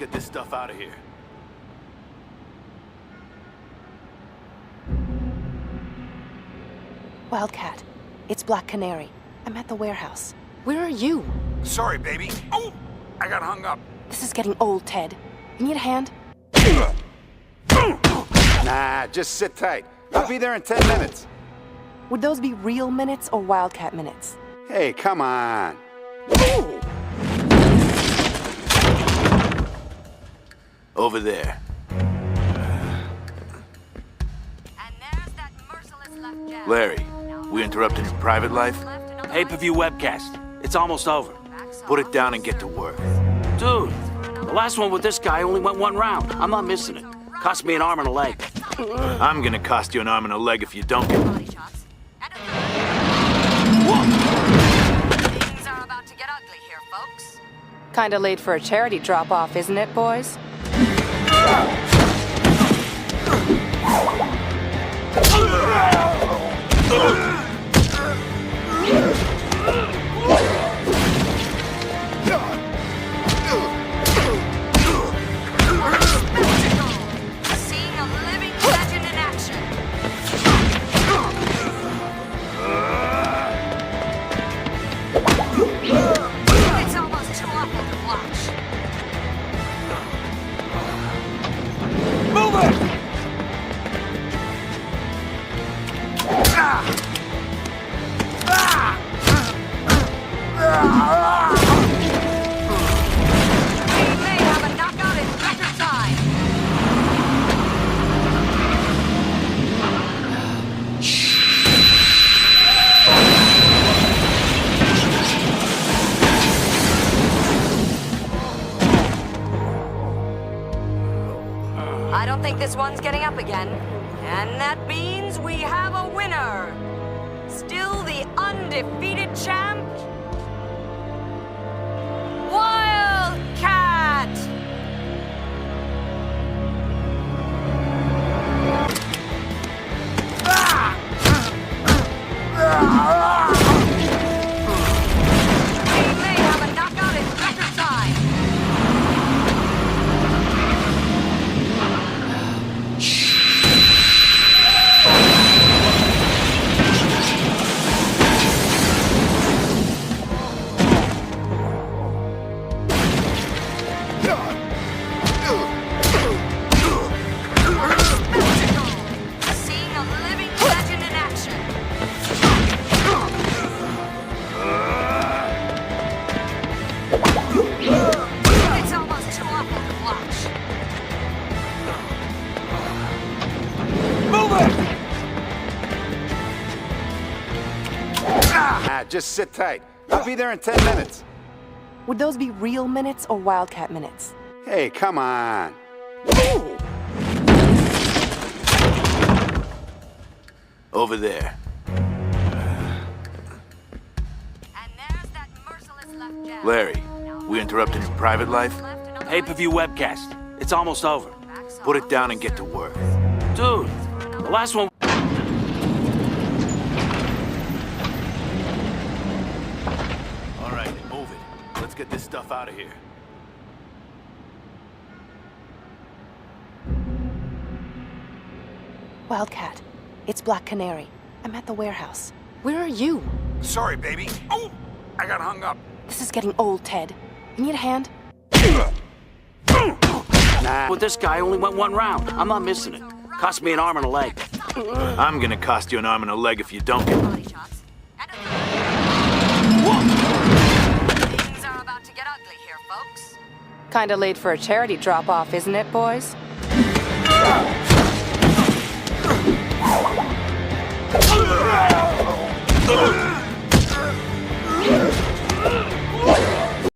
get this stuff out of here. Wildcat, it's Black Canary. I'm at the warehouse. Where are you? Sorry, baby. Oh! I got hung up. This is getting old, Ted. You need a hand? Nah, just sit tight. I'll be there in 10 minutes. Would those be real minutes or Wildcat minutes? Hey, come on. Over there. And there's that merciless left jab. Larry, we interrupting your private life? Pay-per-view webcast. It's almost over. Put it down and get to work. Dude, the last one with this guy only went one round. I'm not missing it. Cost me an arm and a leg. I'm gonna cost you an arm and a leg if you don't get... Body shots. Things are about to get ugly here, folks. Kinda late for a charity drop-off, isn't it, boys? Seeing a living legend in action. It's almost too awful to watch. Move it! We may have a knockout in record time. I don't think this one's getting up again. And that means we have a winner. Still the undefeated champ, Wildcat! We may have a knockout in record time. Seeing a living legend in action. It's almost too awful to watch. Move it! Nah, just sit tight. I'll be there in 10 minutes. Would those be real minutes or Wildcat minutes? Hey, come on. Over there. And there's that merciless left jab. Larry, we interrupting your private life? Pay-per-view webcast. It's almost over. Put it down and get to work. Dude, the last one... All right, move it. Let's get this stuff out of here. Wildcat, it's Black Canary. I'm at the warehouse. Where are you? Sorry, baby. Oh! I got hung up. This is getting old, Ted. You need a hand? Nah. With this guy only went one round. I'm not missing it. Cost me an arm and a leg. I'm gonna cost you an arm and a leg if you don't get... Body shots. Things are about to get ugly here, folks. Kinda late for a charity drop-off, isn't it, boys?